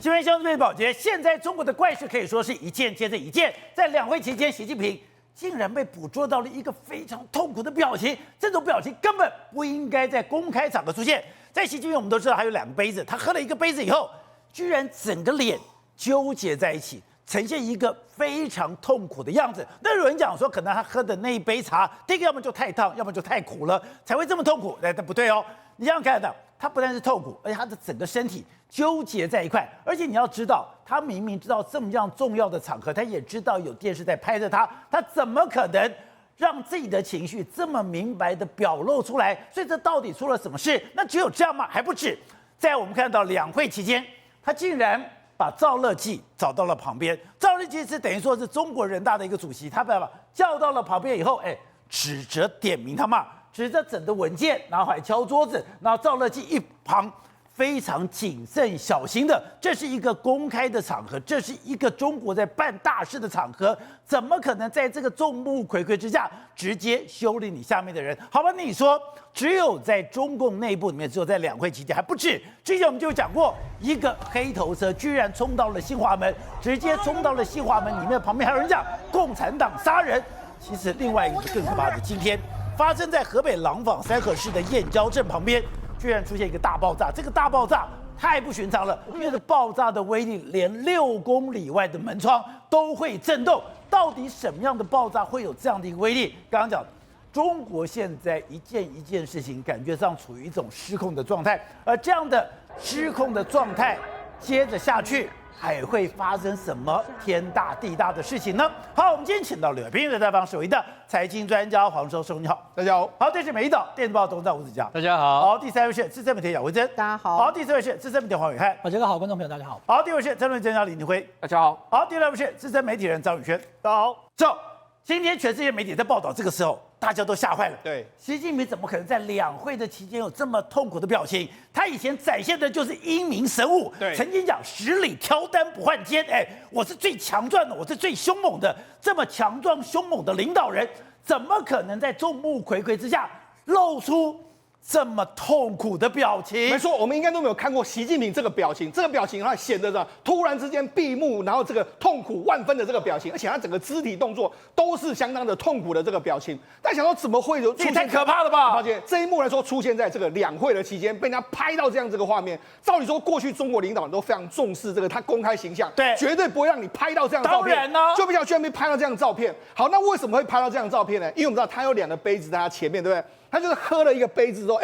新闻相对保洁，现在中国的怪事可以说是一件接着一件。在两会期间，习近平竟然被捕捉到了一个非常痛苦的表情，这种表情根本不应该在公开场合出现。在习近平，我们都知道他有2个杯子，他喝了1个杯子以后，居然整个脸纠结在一起，呈现一个非常痛苦的样子。那有人讲说，可能他喝的那一杯茶，第一个要么就太烫，要么就太苦了，才会这么痛苦。但不对哦，你想想看的，他不但是痛苦，而且他的整个身体纠结在一块。而且你要知道，他明明知道这么样重要的场合，他也知道有电视在拍着他，他怎么可能让自己的情绪这么明白的表露出来？所以这到底出了什么事？那只有这样吗？还不止。在我们看到两会期间，他竟然把赵乐际找到了旁边。赵乐际是等于说是中国人大的一个主席，他把叫到了旁边以后，指责点名他骂，指着整个文件，然后还敲桌子，然后赵乐际一旁非常谨慎小心的，这是一个公开的场合，这是一个中国在办大事的场合，怎么可能在这个众目睽睽之下直接修理你下面的人？好吧，你说只有在中共内部里面，只有在两会期间还不止。之前我们就讲过，一个黑头车居然冲到了新华门，直接冲到了新华门里面，旁边还有人讲共产党杀人。其实另外一个更可怕的，今天发生在河北廊坊三河市的燕郊镇旁边，居然出现一个大爆炸。这个大爆炸太不寻常了，因为这爆炸的威力连6公里外的门窗都会震动。到底什么样的爆炸会有这样的一个威力？刚刚讲，中国现在一件事情感觉上处于一种失控的状态，而这样的失控的状态接着下去，还会发生什么天大地大的事情呢？好，我们今天请到了平的采访首位的财经专家黄寿松，你好，大家好。好，这是美丽岛电子报董事长吴子嘉，大家好。好，第3位是资深媒体姚维珍，大家好。好，第4位是资深媒体黄伟汉，大家好，观众朋友大家好。好，第5位是政论专家林廷辉，大家好。好，第6位是资深媒体人张宇轩，大家好。今天全世界媒体在报道这个时候，大家都吓坏了。对，习近平怎么可能在两会的期间有这么痛苦的表情？他以前展现的就是英明神武，对，曾经讲十里挑担不换肩，我是最强壮的，我是最凶猛的，这么强壮凶猛的领导人，怎么可能在众目睽睽之下露出这么痛苦的表情？没错，我们应该都没有看过习近平这个表情，这个表情它显得着突然之间闭目，然后这个痛苦万分的这个表情，而且他整个肢体动作都是相当的痛苦的这个表情。但想说怎么会有出现？这也太可怕了吧！抱歉，这一幕来说出现在这个两会的期间，被人家拍到这样这个画面。照理说，过去中国领导人都非常重视这个他公开形象，对，绝对不会让你拍到这样的照片。当然呢，就不想居然被拍到这样的照片。好，那为什么会拍到这样的照片呢？因为我们知道他有2个杯子在他前面，对不对？他就是喝了1个杯子之后，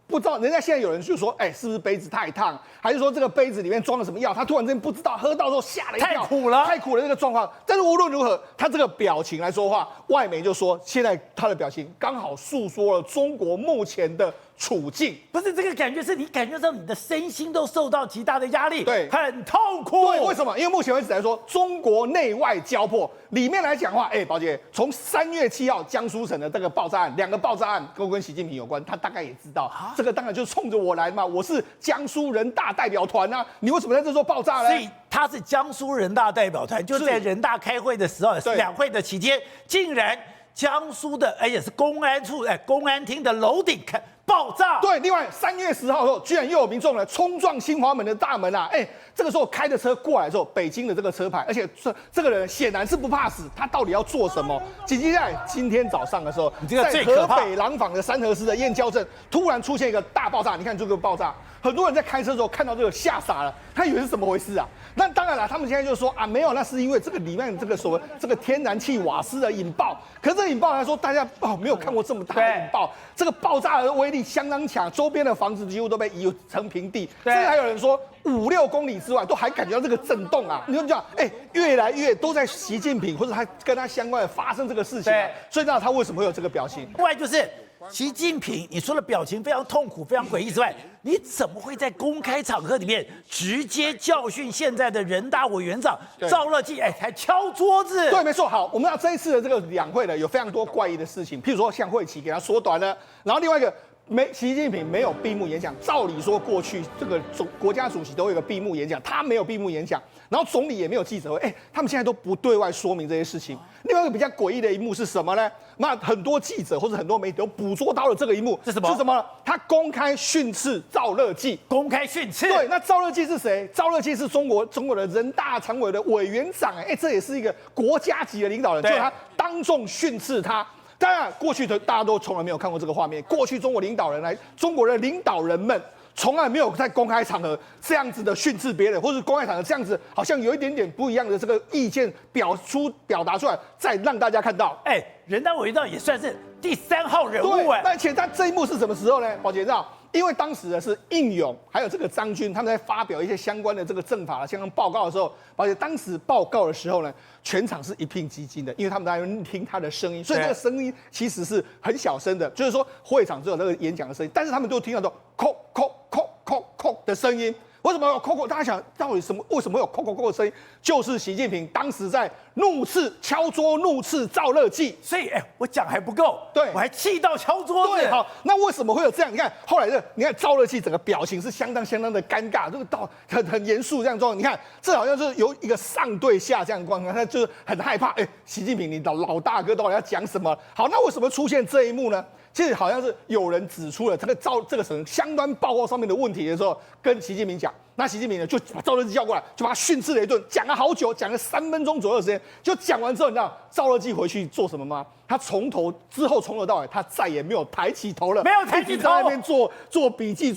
不知道人家现在有人就说，是不是杯子太烫，还是说这个杯子里面装了什么药？他突然之间不知道，喝到之后吓了一跳，太苦了这个状况。但是无论如何，他这个表情来说话，外媒就说现在他的表情刚好诉说了中国目前的处境。不是这个感觉，是你感觉到你的身心都受到极大的压力，对，很痛苦。对，为什么？因为目前为止来说，中国内外交迫。里面来讲的话，宝姐，从3月7号江苏省的这个爆炸案，2个爆炸案都跟习近平有关，他大概也知道，这个当然就是冲着我来嘛，我是江苏人大代表团啊，你为什么在这时候爆炸呢？所以他是江苏人大代表团，就在人大开会的时候，两会的期间，竟然江苏的而且是公安处公安厅的楼顶爆炸。对，另外3月10号的时候，居然又有民众呢冲撞新华门的大门啊！这个时候开着车过来的时候，北京的这个车牌，而且这个人显然是不怕死，他到底要做什么？紧接下来今天早上的时候，在河北廊坊的三河市的燕郊镇，突然出现一个大爆炸。你看这个爆炸，很多人在开车的时候看到这个吓傻了，他以为是怎么回事啊？那当然了，他们现在就说没有，那是因为这个里面这个所谓这个天然气瓦斯的引爆。可是这个引爆来说，大家没有看过这么大的引爆，这个爆炸的威力相当强，周边的房子几乎都被夷成平地，甚至还有人说5-6公里之外都还感觉到这个震动啊！你就讲，越来越都在习近平或者他跟他相关的发生这个事情，所以那他为什么会有这个表情？另外就是习近平，你说的表情非常痛苦、非常诡异之外，你怎么会在公开场合里面直接教训现在的人大委员长赵乐际？还敲桌子？对，没错。好，我们要这一次的这个两会呢，有非常多怪异的事情，譬如说像会期给他缩短了，然后另外一个习近平没有闭幕演讲。照理说，过去这个国家主席都有一个闭幕演讲，他没有闭幕演讲，然后总理也没有记者会，他们现在都不对外说明这些事情。另外一个比较诡异的一幕是什么呢？那很多记者或者很多媒体都捕捉到了这个一幕，是什么？是什么？他公开训斥赵乐际，公开训斥。对，那赵乐际是谁？赵乐际是中国的人大常委的委员长，这也是一个国家级的领导人，就他当众训斥他。当然，过去的大家都从来没有看过这个画面。过去中国的领导人们从来没有在公开场合这样子的训斥别人，或者公开场合这样子好像有一点点不一样的这个意见表达出来，再让大家看到。人大委员长也算是第3号人物而且他这一幕是什么时候呢？宝杰知道，因为当时的是应勇还有这个张军他们在发表一些相关的这个政法的相关报告的时候，而且当时报告的时候呢，全场是一片寂静的，因为他们在听他的声音，所以这个声音其实是很小声的，就是说会场只有那个演讲的声音，但是他们都听到扣扣扣扣扣的声音。为什么有扣扣？大家想到底为什么会有扣扣扣的声音？就是习近平当时在敲桌怒斥赵乐际。所以我讲还不够，对，我还气到敲桌子。对，好，那为什么会有这样？你看后来你看赵乐际整个表情是相当的尴尬，这个很严肃这样状况。你看这好像是有一个上对下这样的状况，他就是很害怕。习近平，你老大哥到底要讲什么？好，那为什么出现这一幕呢？其实好像是有人指出了这个什么相关报告上面的问题的时候，跟习近平讲，那习近平呢就把赵乐际叫过来，就把他训斥了一顿，讲了好久，讲了3分钟左右的时间。就讲完之后，你知道赵乐际回去做什么吗？他从头到尾，他再也没有抬起头了，没有抬起头，在那边做笔记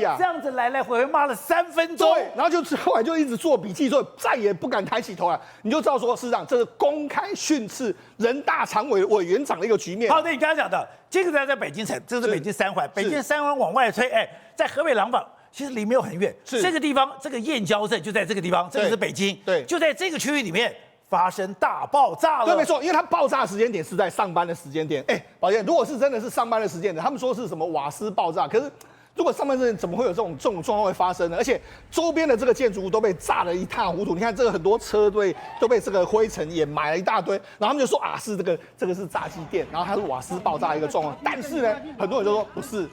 啊，这样子来回骂了3分钟，对，然后后来就一直做笔记，所以再也不敢抬起头了。你就知道说，事实上这是公开训斥人大常委委员长的一个局面。好的，你刚才讲的这个在北京城，这是北京3环，北京3环往外推，在河北廊坊。其实离没有很远，这个地方，这个燕郊镇就在这个地方，这个是北京，对，就在这个区域里面发生大爆炸了。对，没错，因为它爆炸的时间点是在上班的时间点。宝杰，如果是真的是上班的时间点，他们说是什么瓦斯爆炸，可是如果上班时间怎么会有这种状况会发生呢？而且周边的这个建筑物都被炸得一塌糊涂，你看这个很多车队都被这个灰尘掩埋了一大堆，然后他们就说是这个是炸鸡店，然后它是瓦斯爆炸的一个状况。但是呢，很多人就说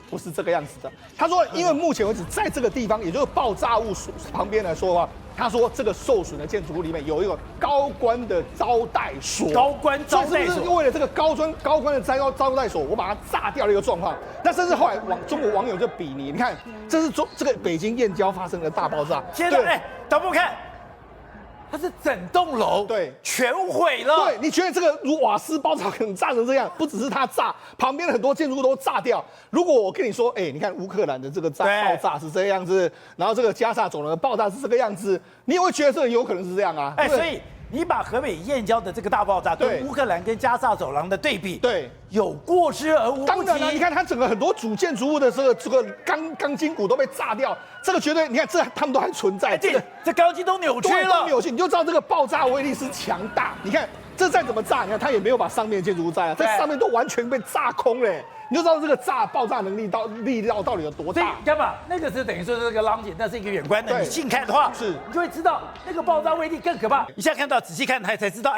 不是这个样子的。他说，因为目前为止在这个地方，也就是爆炸物旁边来说的话。他说，这个受损的建筑物里面有一个高官的招待所，高官招待所，是为了这个高官的招待所，我把它炸掉的一个状况。那甚至后来中国网友就比拟，你看，这是这个北京燕郊发生的大爆炸。现在，导播看，它是整栋楼对全毁了。对，你觉得这个如瓦斯爆炸可能炸成这样，不只是它炸，旁边的很多建筑物都炸掉。如果我跟你说，你看乌克兰的这个爆炸是这个样子，然后这个加沙走廊的爆炸是这个样子，你也会觉得这有可能是这样啊。所以你把河北燕郊的这个大爆炸跟乌克兰跟加沙走廊的对比，对，有过之而无不及。当然了，你看它整个很多主建筑物的这个钢筋骨都被炸掉，这个绝对，你看他们都还存在，这钢筋都扭曲了，都扭曲，你就知道这个爆炸威力是强大。你看这再怎么炸，你看它也没有把上面的建筑物炸了，这上面都完全被炸空嘞。你就知道这个爆炸能力力道到底有多大。干嘛？那个是等于说是这个浪景，那是一个远观的，你近看的话，是你就会知道那个爆炸威力更可怕。一下看到仔细看，才知道，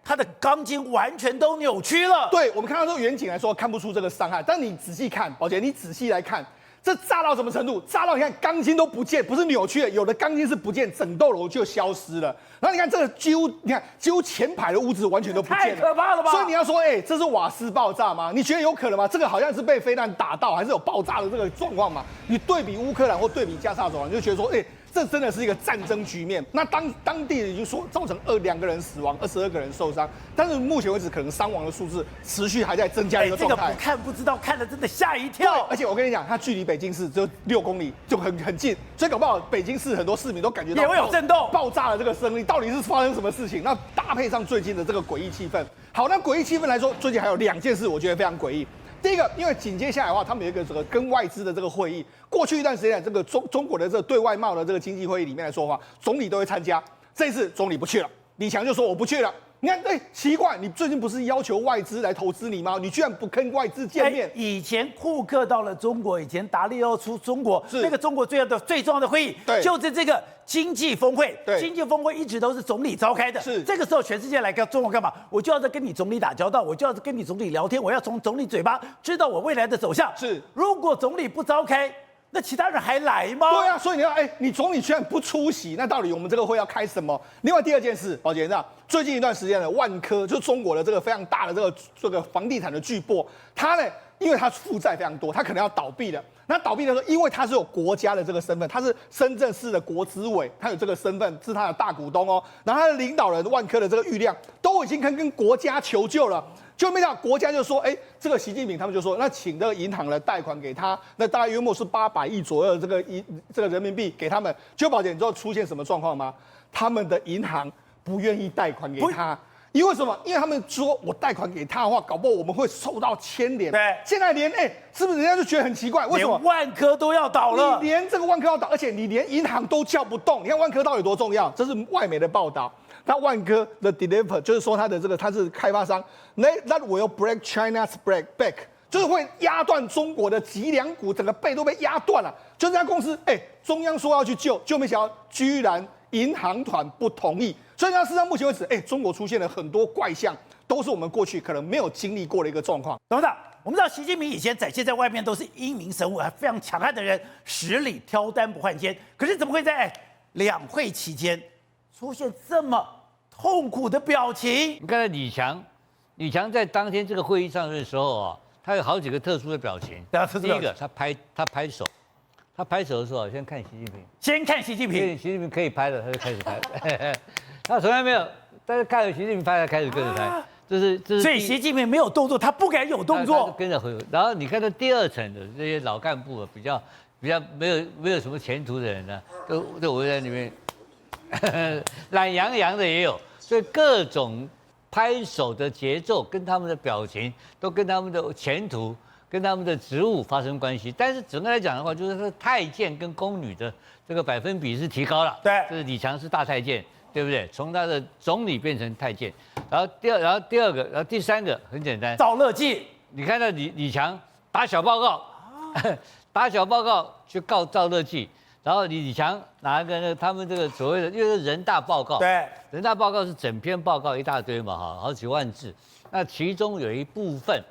它的钢筋完全都扭曲了。对，我们看到这个远景来说看不出这个伤害，但你仔细看，宝杰，你仔细来看。这炸到什么程度？炸到你看钢筋都不见，不是扭曲的，有的钢筋是不见，整栋楼就消失了。然后你看这个几乎前排的屋子完全都不见了，太可怕了吧！所以你要说，这是瓦斯爆炸吗？你觉得有可能吗？这个好像是被飞弹打到，还是有爆炸的这个状况嘛？你对比乌克兰或对比加沙走廊，你就觉得说，这真的是一个战争局面。那当地人就说造成2个人死亡，22个人受伤，但是目前为止可能伤亡的数字持续还在增加的一个状态。这个不看不知道，看了真的吓一跳。而且我跟你讲，它距离北京市只有6公里，就很近，所以搞不好北京市很多市民都感觉到也会有震动、爆炸的这个声音，到底是发生什么事情？那搭配上最近的这个诡异气氛，好，那诡异气氛来说，最近还有2件事，我觉得非常诡异。第一个，因为紧接下来的话，他们有一个这个跟外资的这个会议，过去一段时间，这个中国的这个对外贸的这个经济会议里面来说的话，总理都会参加。这一次总理不去了，李强就说我不去了。你看，奇怪，你最近不是要求外资来投资你吗？你居然不跟外资见面。以前库克到了中国，以前达利欧出中国，那个中国最重要的会议，就是这个经济峰会。经济峰会一直都是总理召开的。这个时候全世界来跟中国干嘛？我就要跟你总理打交道，我就要跟你总理聊天，我要从总理嘴巴知道我未来的走向。如果总理不召开，那其他人还来吗？对啊，所以你要，你总理居然不出席，那到底我们这个会要开什么？另外第二件事，宝杰，最近一段时间的万科，就是中国的这个非常大的这个房地产的巨擘，它呢，因为它负债非常多，它可能要倒闭了。那倒闭的时候，因为它是有国家的这个身份，它是深圳市的国资委，它有这个身份，是它的大股东哦。然后它的领导人万科的这个郁亮都已经跟国家求救了。就没想到国家就说，这个习近平他们就说，那请这个银行来贷款给他，那大概约莫是800亿左右的这个人民币给他们。就宝姐，你知道出现什么状况吗？他们的银行不愿意贷款给他，因为什么？因为他们说我贷款给他的话，搞不好我们会受到牵连。对，现在连是不是人家就觉得很奇怪？为什么连万科都要倒了？你连这个万科要倒，而且你连银行都叫不动。你看万科到底有多重要？这是外媒的报道。那万科的 developer 就是说他是开发商 ，that will break China's back， 就是会压断中国的脊梁骨，整个背都被压断了。就这家公司，中央说要去救，就没想到居然银行团不同意。所以呢，事实上目前为止，中国出现了很多怪象，都是我们过去可能没有经历过的一个状况。董事长，我们知道习近平以前展现在外面都是英明神武，还非常强悍的人，实力挑担不换肩。可是怎么会在两会期间出现这么痛苦的表情？你看到李强在当天这个会议上的时候啊，他有好几个特殊的表情。第一个，他拍手，他拍手的时候先看习近平，先看习近平，习近平可以拍了，他就开始拍。他从来没有，但是看着习近平拍，他开始跟着拍。这是。所以习近平没有动作，他不敢有动作，他跟着回。然后你看到第二层的这些老干部比较没有什么前途的人呢，都围在里面，懒洋洋的也有。所以各种拍手的节奏跟他们的表情，都跟他们的前途、跟他们的职务发生关系。但是整个来讲的话，就是说太监跟宫女的这个百分比是提高了。对，就是李强是大太监，对不对？从他的总理变成太监。然后第二个，然后第三个很简单，赵乐际。你看到李强打小报告，打小报告去告赵乐际。然后李强拿个他们这个所谓的，因为是人大报告，对，人大报告是整篇报告一大堆嘛，好几万字。那其中有一部分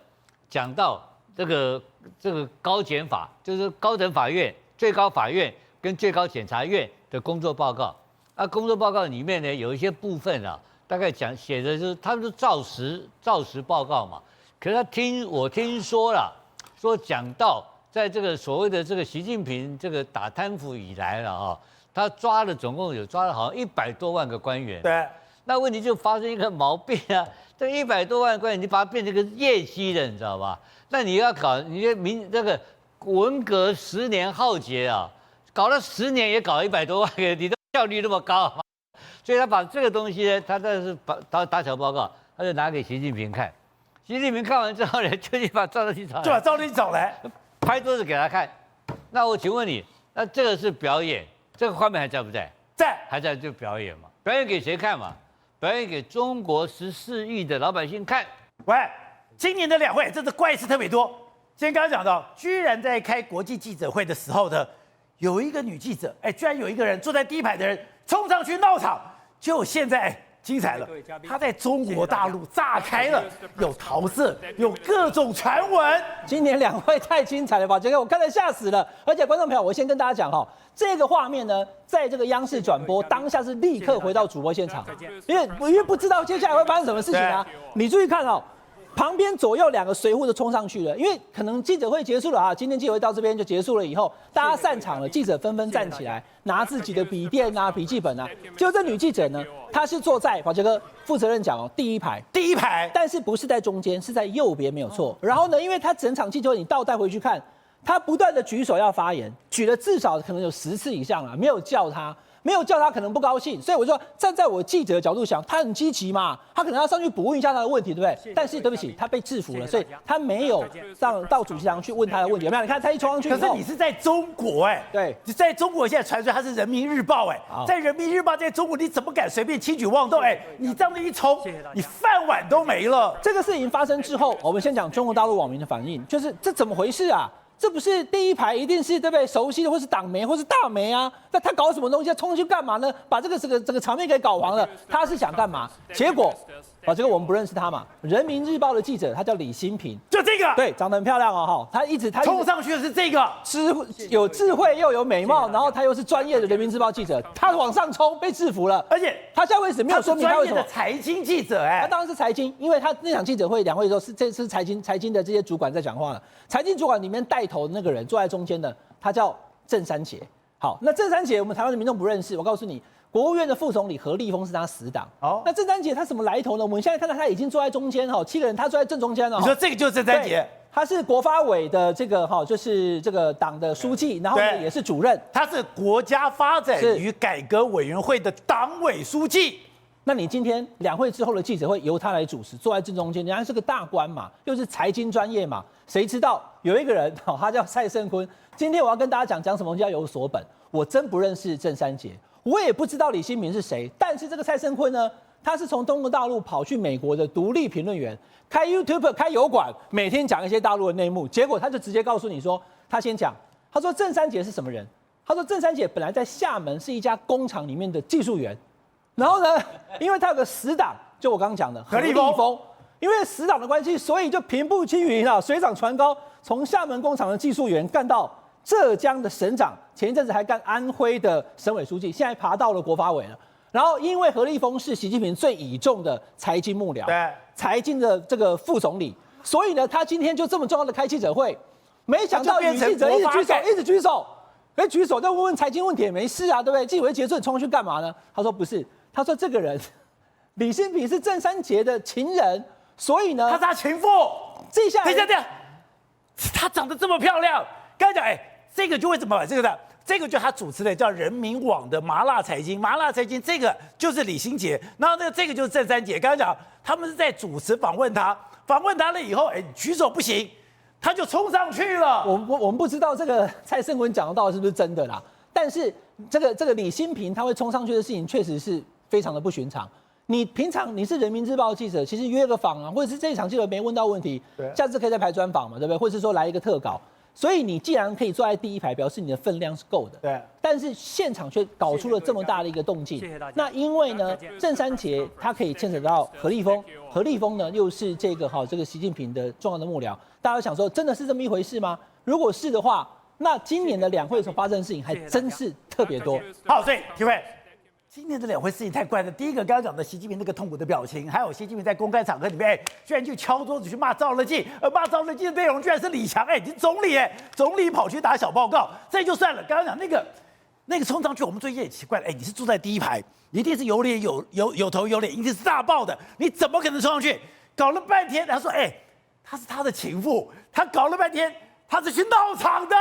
讲到这个高检法，就是高等法院、最高法院跟最高检察院的工作报告。那工作报告里面呢，有一些部分啊，大概写的就是他们是照实报告嘛。可是我听说了，说讲到。在这个所谓的这个习近平这个打贪腐以来了他总共抓了好像100多万个官员。对。那问题就发生一个毛病啊，这100多万官员，你把它变成一个业绩了，你知道吧？那你要搞这个文革10年浩劫啊，搞了10年也搞了100多万个，你的效率那么高，所以他把这个东西呢，他这是打小报告，他就拿给习近平看。习近平看完之后呢，就去把赵乐际找来。拍桌子给他看，那我请问你，那这个是表演，这个画面还在不在？在，还在就表演嘛？表演给谁看嘛？表演给中国14亿的老百姓看。喂，今年的两会真的怪事特别多。今天刚刚讲到，居然在开国际记者会的时候呢，有一个女记者，居然有一个人坐在第一排的人冲上去闹场，就现在。精彩了，他在中国大陆炸开了，有桃色，有各种传闻。今年两会太精彩了吧？这个我看得吓死了。而且观众朋友，我先跟大家讲这个画面呢，在这个央视转播当下是立刻回到主播现场，因为不知道接下来会发生什么事情啊。你注意看旁边左右2个随扈都冲上去了，因为可能记者会结束了今天记者会到这边就结束了以后，大家散场了，记者纷纷站起来，拿自己的笔电笔记本结果这女记者呢，她是坐在宝杰哥负责任讲第一排，但是不是在中间，是在右边没有错。然后呢，因为她整场记者会你倒带回去看，她不断的举手要发言，举了至少可能有10次以上了，没有叫她。没有叫他可能不高兴，所以我说站在我记者的角度想，他很积极嘛，他可能要上去补问一下他的问题，对不对？但是对不起，他被制服了，所以他没有到主席堂去问他的问题。有没有？你看他一冲上去，可是你是在中国对，你在中国现在传说他是人民日报在人民日报在中国你怎么敢随便轻举妄动？你这样的一冲，你饭碗都没了。这个事情发生之后，我们先讲中国大陆网民的反应，就是这怎么回事啊？这不是第一排一定是对不对熟悉的，或是党媒或是大媒啊？那他搞什么东西？冲去干嘛呢？把这个场面给搞黄了。他是想干嘛？结果这个我们不认识他嘛。人民日报的记者他叫李新平，就这个，对，长得很漂亮哦他一直冲上去的是这个，有智慧又有美貌，然后他又是专业的人民日报记者，他往上冲被制服了，而且他现在为止没有说明他为什么。的财经记者他当然是财经，因为他那场记者会两会的时候这是财经的这些主管在讲话了。财经主管里面带头的那个人坐在中间的，他叫郑三杰。好，那郑三杰我们台湾的民众不认识，我告诉你，国务院的副总理何立峰是他死党。那郑三杰他什么来头呢？我们现在看到他已经坐在中间7个人，他坐在正中间了。你说这个就是郑三杰？他是国发委的这个就是这个党的书记，然后呢也是主任。他是国家发展与改革委员会的党委书记。那你今天两会之后的记者会由他来主持，坐在正中间，人家是个大官嘛，又是财经专业嘛，谁知道有一个人他叫蔡胜坤。今天我要跟大家讲什么东西要有所本，我真不认识郑三杰，我也不知道李新民是谁，但是这个蔡胜坤呢，他是从中国大陆跑去美国的独立评论员，开 YouTube 开油管，每天讲一些大陆的内幕，结果他就直接告诉你说，他先讲，他说郑三杰是什么人？他说郑三杰本来在厦门是一家工厂里面的技术员。然后呢，因为他有个死党，就我刚刚讲的何立峰，因为死党的关系，所以就平步青云啊，水涨船高，从厦门工厂的技术员干到浙江的省长，前一阵子还干安徽的省委书记，现在爬到了国发委了。然后因为何立峰是习近平最倚重的财经幕僚，对，财经的这个副总理，所以呢，他今天就这么重要的开记者会，没想到有记者一直举手，举手再问问财经问题也没事啊，对不对？记者会结束，你冲去干嘛呢？他说不是。他说这个人李新平是郑三杰的情人，所以呢，他是他情妇。等一下，他长得这么漂亮，刚才讲，这个就为什么这个就他主持的叫人民网的麻辣财经，这个就是李新杰，然后这个就是郑三杰。刚刚讲他们是在主持访问他了以后，举手不行，他就冲上去了。我们不知道这个蔡胜坤讲的到底是不是真的啦，但是这个李新平他会冲上去的事情确实是非常的不寻常。你平常你是人民日报记者，其实约个访啊，或者是这一场记者没问到问题，下次可以再排专访嘛，对不对？或者是说来一个特稿。所以你既然可以坐在第一排，表示你的分量是够的。对。但是现场却搞出了这么大的一个动静。那因为呢，郑三杰他可以牵扯到何立峰，何立峰呢又是这个习近平的重要的幕僚。大家想说，真的是这么一回事吗？如果是的话，那今年的两会所发生的事情还真是特别多。好，所以体会。今年的两会事情太怪了。第一个，刚刚讲的习近平那个痛苦的表情，还有习近平在公开场合里面，居然去敲桌子去骂赵乐际，而骂赵乐际的内容居然是李强，你总理，总理跑去打小报告，这就算了。刚刚讲那个冲上去，我们最近也奇怪了，你是坐在第一排，一定是有脸有头有脸，一定是大报的，你怎么可能冲上去？搞了半天，他说，他是他的情妇，他搞了半天，他是去闹场的。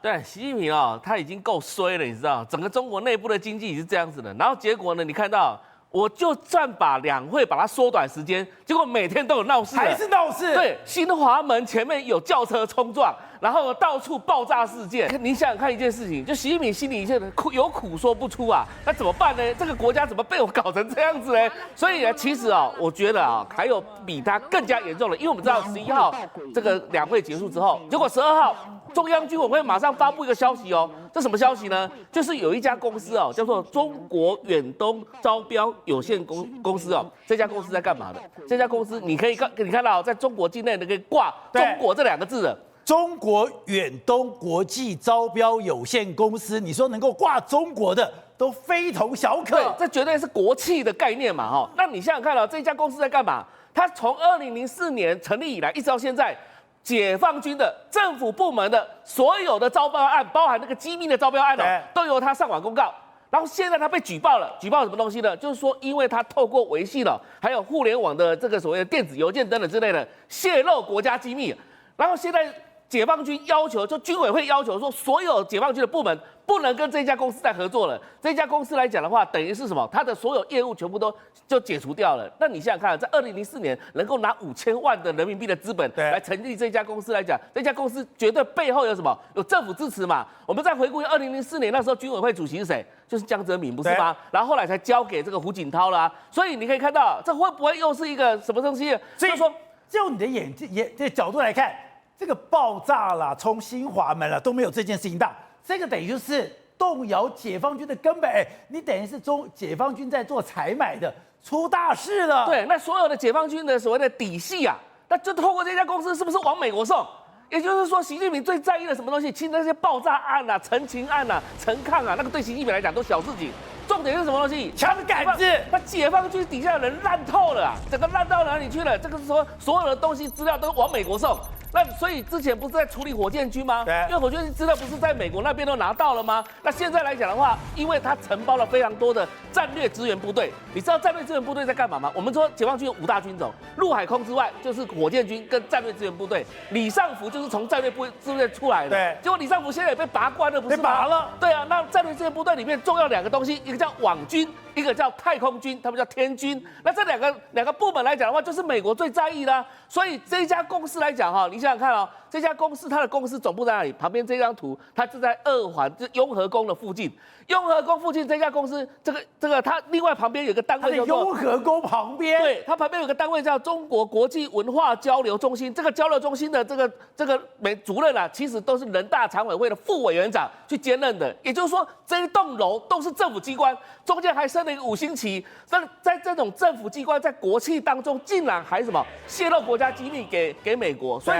对，习近平他已经够衰了，你知道，整个中国内部的经济也是这样子的。然后结果呢，你看到，我就算把两会把它缩短时间，结果每天都有闹事，还是闹事。对，新华门前面有轿车冲撞，然后到处爆炸事件。你想想看一件事情，就习近平心里一切有苦说不出啊，那怎么办呢？这个国家怎么被我搞成这样子呢？所以呢，其实我觉得还有比他更加严重的，因为我们知道11号这个两会结束之后，结果12号。中央军委会马上发布一个消息这什么消息呢？就是有一家公司叫做中国远东招标有限公司这家公司在干嘛的？这家公司你看到在中国境内可以挂中国这2个字的。中国远东国际招标有限公司，你说能够挂中国的都非同小可。对，这绝对是国企的概念嘛那你想想看这家公司在干嘛？它从2004年成立以来，一直到现在。解放军的政府部门的所有的招标案，包含那个机密的招标案都由他上网公告。然后现在他被举报了，举报什么东西呢？就是说，因为他透过微信还有互联网的这个所谓的电子邮件等等之类的泄露国家机密。然后现在解放军要求，就军委会要求说，所有解放军的部门不能跟这家公司再合作了。这家公司来讲的话，等于是什么？它的所有业务全部都就解除掉了。那你想想看，在2004年能够拿5000万的人民币的资本来成立这家公司来讲，这家公司绝对背后有什么？有政府支持嘛？我们再回顾2004年那时候军委会主席是谁？就是江泽民，不是吗？然后后来才交给这个胡锦涛啦。所以你可以看到，这会不会又是一个什么东西？所以说，就你的这角度来看，这个爆炸啦，冲新华门啦都没有这件事情大，这个等于就是动摇解放军的根本。你等于是解放军在做采买的，出大事了。对，那所有的解放军的所谓的底细啊，那就透过这家公司是不是往美国送？也就是说，习近平最在意的什么东西？其实那些爆炸案啊、陈情案啊、陈抗啊，那个对习近平来讲都小事情。重点是什么东西？枪杆子。那解放军底下的人烂透了啊，整个烂到哪里去了？这个是说所有的东西资料都往美国送。那所以之前不是在处理火箭军吗？对，因为火箭军资料不是在美国那边都拿到了吗？那现在来讲的话，因为它承包了非常多的战略支援部队，你知道战略支援部队在干嘛吗？我们说解放军有5大军种，陆海空之外就是火箭军跟战略支援部队。李尚福就是从战略支援出来的，对。结果李尚福现在也被拔关了，不是吗？被拔了。对啊，那战略支援部队里面重要2个东西，一个叫网军，一个叫太空军，他们叫天军。那这两个部门来讲的话，就是美国最在意的啊。所以这一家公司来讲哈，你想想看哦，这家公司它的公司总部在哪里？旁边这张图，它就在2环，就雍和宫的附近。雍和宫附近这家公司，这个它另外旁边有个单位叫做雍和宫旁边，对，它旁边有个单位叫中国国际文化交流中心。这个交流中心的这个主任啊，其实都是人大常委会的副委员长去兼任的。也就是说，这一栋楼都是政府机关，中间还升了一个5星旗。那在这种政府机关在国企当中，竟然还什么泄露国家机密给美国，所以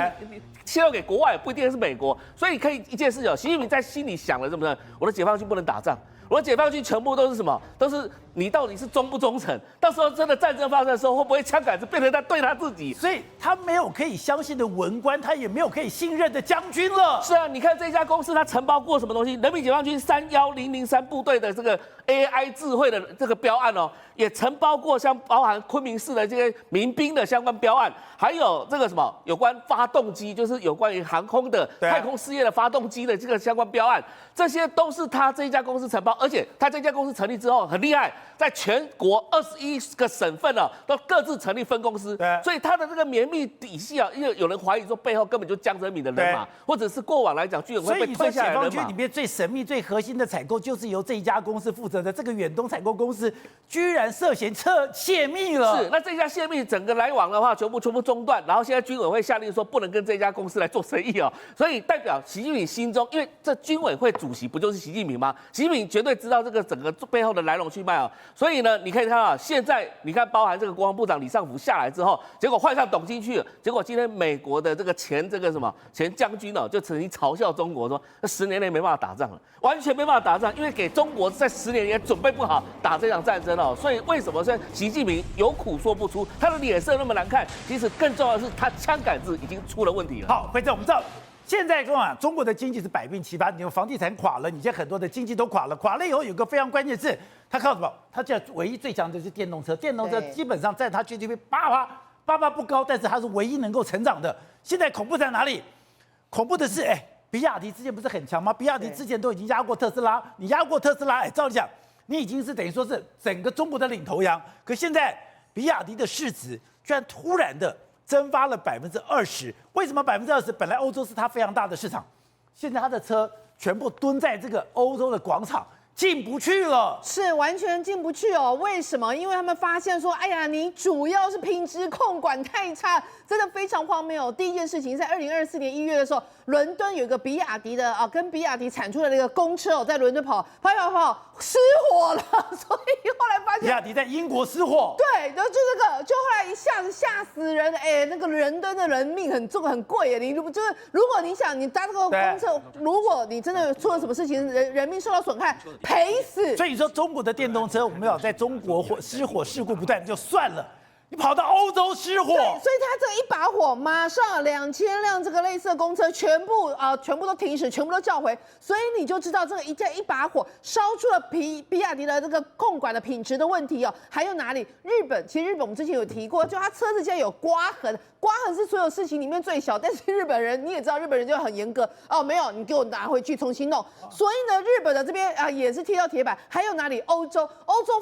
泄露给国外不一定是美国。所以可以一件事情，习近平在心里想了什么呢？我的解放军不能打仗。我的解放军全部都是什么？都是你到底是忠不忠诚？到时候真的战争发生的时候，会不会枪杆子变成他对他自己？所以他没有可以相信的文官，他也没有可以信任的将军了。是啊，你看这家公司它承包过什么东西？人民解放军31003部队的这个 AI 智慧的这个标案哦，也承包过像包含昆明市的这些民兵的相关标案，还有这个什么有关发动机，就是有关于航空的太空事业的发动机的这个相关标案，这些都是他这一家公司承包。而且他这家公司成立之后很厉害，在全国21个省份啊，都各自成立分公司。所以他的这个绵密底细啊，因为有人怀疑说背后根本就江泽民的人马，或者是过往来讲军委会被推下来的人马。所以你说解放军里面最神秘、最核心的采购，就是由这一家公司负责的。这个远东采购公司居然涉嫌泄密了。是，那这家泄密整个来往的话，全部中断。然后现在军委会下令说不能跟这家公司来做生意哦。所以代表习近平心中，因为这军委会主席不就是习近平吗？习近平绝对知道这个整个背后的来龙去脉啊。所以呢，你可以看到现在你看，包含这个国防部长李尚福下来之后，结果换上董经去了。结果今天美国的这个前将军哦，就曾经嘲笑中国说，那10年内没办法打仗了，完全没办法打仗，因为给中国在10年也准备不好打这场战争哦。所以为什么说习近平有苦说不出，他的脸色那么难看？其实更重要的是，他枪杆子已经出了问题了。好，辉正，我们知道现在中国的经济是百病齐发，你有房地产垮了，你现在很多的经济都垮了。垮了以后有个非常关键字，他靠什么？他现在唯一最强的是电动车，电动车基本上在它 GDP 8%不高，但是它是唯一能够成长的。现在恐怖在哪里？恐怖的是，比亚迪之前不是很强吗？比亚迪之前都已经压过特斯拉，你压过特斯拉，照理讲，你已经是等于说是整个中国的领头羊。可现在比亚迪的市值居然突然的蒸发了20%，为什么20%？本来欧洲是它非常大的市场，现在它的车全部蹲在这个欧洲的广场，进不去了，是完全进不去哦。为什么？因为他们发现说，哎呀，你主要是品质控管太差，真的非常荒谬。第一件事情，在2024年1月的时候，伦敦有一个比亚迪的跟比亚迪产出的那个公车在伦敦跑失火了，所以后来发现比亚迪在英国失火。对，然后就这个，就后来一下子吓死人，那个伦敦的人命很重很贵耶，如果你想你搭这个公车，如果你真的出了什么事情，人命受到损害，赔死。所以说中国的电动车，我们要在中国失火事故不断就算了。你跑到欧洲失火，对，所以他这一把火，马上2000辆这个类似的公车全部都停驶，全部都叫回，所以你就知道这个一把火烧出了比亚迪的这个控管的品质的问题哦。还有哪里？日本，其实日本我们之前有提过，就它车子现在有刮痕，刮痕是所有事情里面最小，但是日本人你也知道，日本人就很严格哦，没有你给我拿回去重新弄。所以呢，日本的这边也是贴到铁板。还有哪里？欧洲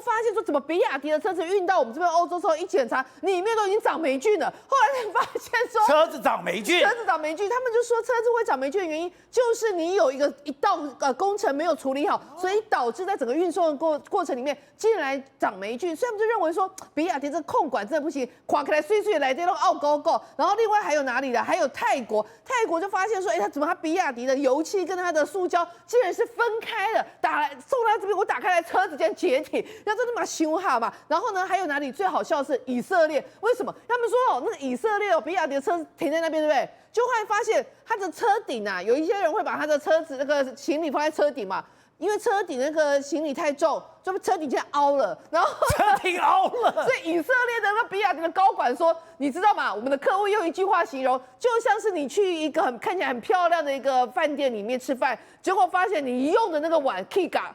发现说怎么比亚迪的车子运到我们这边欧洲之后一检查，里面都已经长霉菌了。后来才发现说车子长霉菌，他们就说车子会长霉菌的原因就是你有一道工程没有处理好，所以导致在整个运送的过程里面竟然长霉菌，所以他们就认为说比亚迪这控管真的不行，垮起来碎碎来这种傲高高。然后另外还有哪里的？还有泰国就发现说，他怎么他比亚迪的油漆跟它的塑胶竟然是分开的，送到这边我打开来车子竟然解体，要真的把修好嘛。然后呢，还有哪里最好笑的是以色列，为什么？他们说那个以色列比亚迪的车子停在那边，对不对？就后来发现它的车顶有一些人会把他的车子那个行李放在车顶嘛，因为车顶那个行李太重，就车顶现在凹了，然后车顶凹了。所以以色列的那比亚迪的高管说，你知道吗？我们的客户用一句话形容，就像是你去一个看起来很漂亮的一个饭店里面吃饭，结果发现你用的那个碗 Kiga。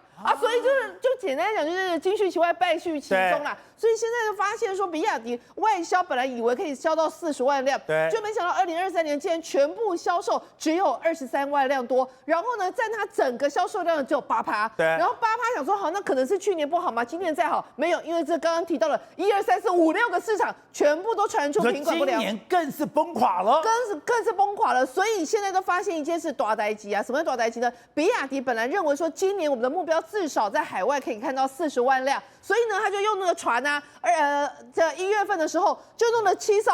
所以就简单讲，就是金絮其外，败絮其中啦。所以现在就发现说，比亚迪外销本来以为可以销到40万辆，就没想到2023年竟然全部销售只有23万辆多。然后呢，占它整个销售量只有8%。对。然后8%想说好，那可能是去年不好嘛，今年再好没有，因为这刚刚提到了1、2、3、4、5、6个市场全部都传出品管不良，今年更是崩垮了，更是崩垮了。所以现在都发现一件事，大代志啊！什么大代志呢？比亚迪本来认为说，今年我们的目标至少在海外可以看到40万辆，所以呢，他就用那个船这1月份的时候就弄了7000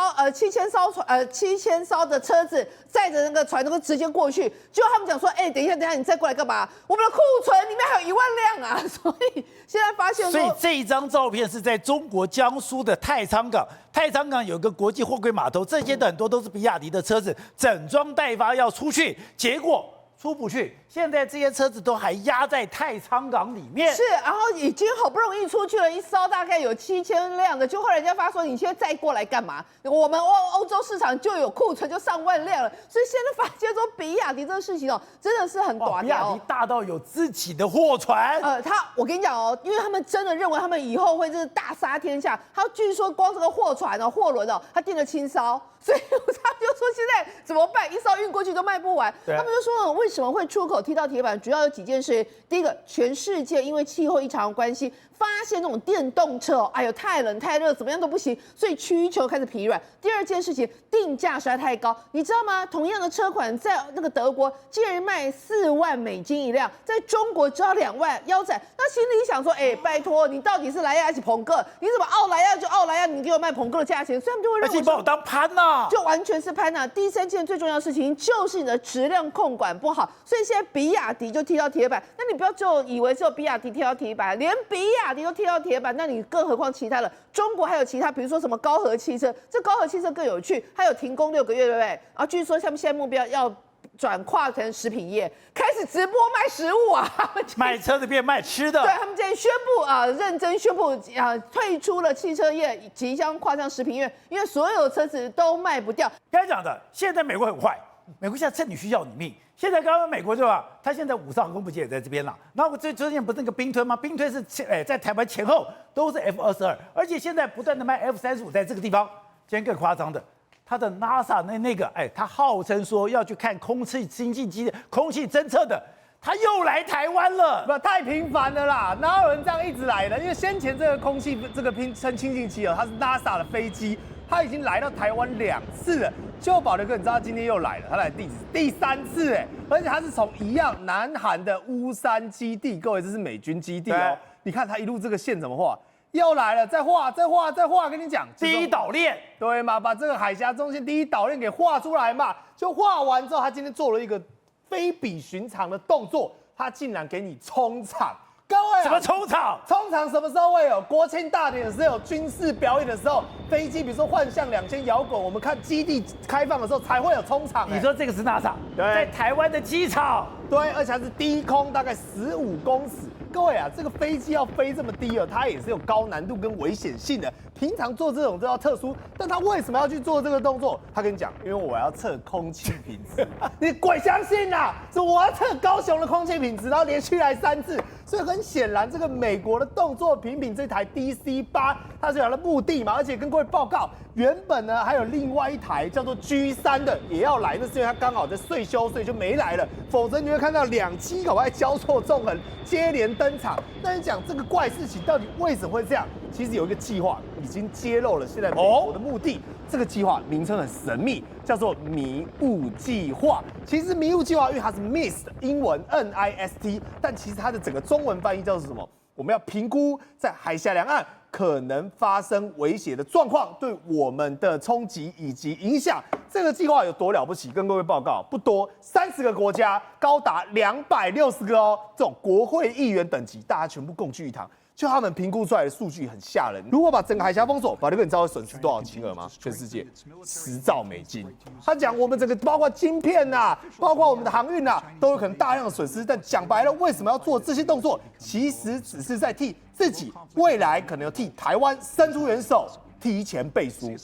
艘的车子载着那个船，直接过去。结果他们讲说，等一下，你再过来干嘛？我们的库存里面还有1万辆啊！所以现在发现说，所以这一张照片是在中国江苏的太仓港。太仓港有个国际货柜码头，这些的很多都是比亚迪的车子，整装待发要出去，结果出不去。现在这些车子都还压在太仓港里面，是，然后已经好不容易出去了一艘，大概有7000辆的，就后来人家发说，你现在再过来干嘛？我们欧洲市场就有库存，就上万辆了，所以现在发现说，比亚迪这个事情真的是很短。比亚迪大到有自己的货船。我跟你讲因为他们真的认为他们以后会是大杀天下。他据说光这个货船货轮他订了7艘，所以他就说现在怎么办？一艘运过去都卖不完。他们就说为什么会出口踢到铁板？主要有几件事。第一个，全世界因为气候异常的关系，发现那种电动车太冷太热，怎么样都不行，所以需求开始疲软。第二件事情，定价实在太高，你知道吗？同样的车款在那个德国竟然卖4万美金一辆，在中国只要2万，腰斩。那心里想说，拜托，你到底是莱雅还是朋克？你怎么奥莱雅就奥莱雅，你给我卖朋克的价钱？所以他们就会认为，而且你把我当潘呐，就完全是潘呐。第三件最重要的事情就是你的质量控管不好，所以现在比亚迪就踢到铁板。那你不要就以为只有比亚迪踢到铁板，连比亚迪都踢到铁板，那你更何况其他的？中国还有其他，比如说什么高和汽车，这高和汽车更有趣，还有停工6个月，对不对？然后据说他们现在目标要转跨成食品业，开始直播卖食物啊！卖车子变卖吃的。对，他们今天宣布认真宣布退出了汽车业，即将跨向食品业，因为所有车子都卖不掉。刚才讲的，现在美国很坏，美国现在趁你需要你命。现在刚刚美国对吧？他现在5艘航空母舰也在这边了。然后最近不是那个兵推吗？兵推是在台湾前后都是 F-22，而且现在不断的卖 F-35在这个地方。今天更夸张的，他的 NASA 那个他号称说要去看空气清净机、空气侦测的，他又来台湾了。不，太频繁了啦，哪有人这样一直来的？因为先前这个空气清净机它是 NASA 的飞机。他已经来到台湾2次了，就宝刘哥，你知道他今天又来了，他来地址第3次而且他是从一样南韩的乌山基地，各位这是美军基地你看他一路这个线怎么画，又来了，再画，跟你讲，第一岛链，对嘛，把这个海峡中线第一岛链给画出来嘛，就画完之后，他今天做了一个非比寻常的动作，他竟然给你冲场。各位什么冲场？冲场什么时候会有？国庆大典的时候，有军事表演的时候，飞机比如说幻象2000摇滚，我们看基地开放的时候才会有冲场。你说这个是NASA，在台湾的机场，对，而且还是低空大概15公尺，各位啊，这个飞机要飞这么低哦，它也是有高难度跟危险性的。平常做这种都要特殊，但他为什么要去做这个动作？他跟你讲，因为我要测空气品质。你鬼相信啊？说我要测高雄的空气品质，然后连续来3次。所以很显然，这个美国的动作频频这台 DC-8，它是有它的目的嘛，而且跟各位报告，原本呢还有另外一台叫做 G3的也要来，那是因为它刚好在岁修，所以就没来了。否则你会看到2机搞在交错纵横，接连登场。那你讲这个怪事情到底为什么会这样？其实有一个计划已经揭露了现在美国的目的。这个计划名称很神秘，叫做迷雾计划。其实迷雾计划因为它是 MIST， 英文 NIST， 但其实它的整个中文翻译叫做什么？我们要评估在海峡两岸可能发生威胁的状况对我们的冲击以及影响。这个计划有多了不起？跟各位报告，不多，30个国家，高达260个哦，这种国会议员等级，大家全部共聚一堂。就他们评估出来的数据很吓人。如果把整个海峡封锁，你知道会损失多少金额吗？全世界10兆美金。他讲我们整个包括晶片啊，包括我们的航运啊，都有可能大量的损失。但讲白了，为什么要做这些动作？其实只是在替自己未来可能要替台湾伸出援手，提前背书。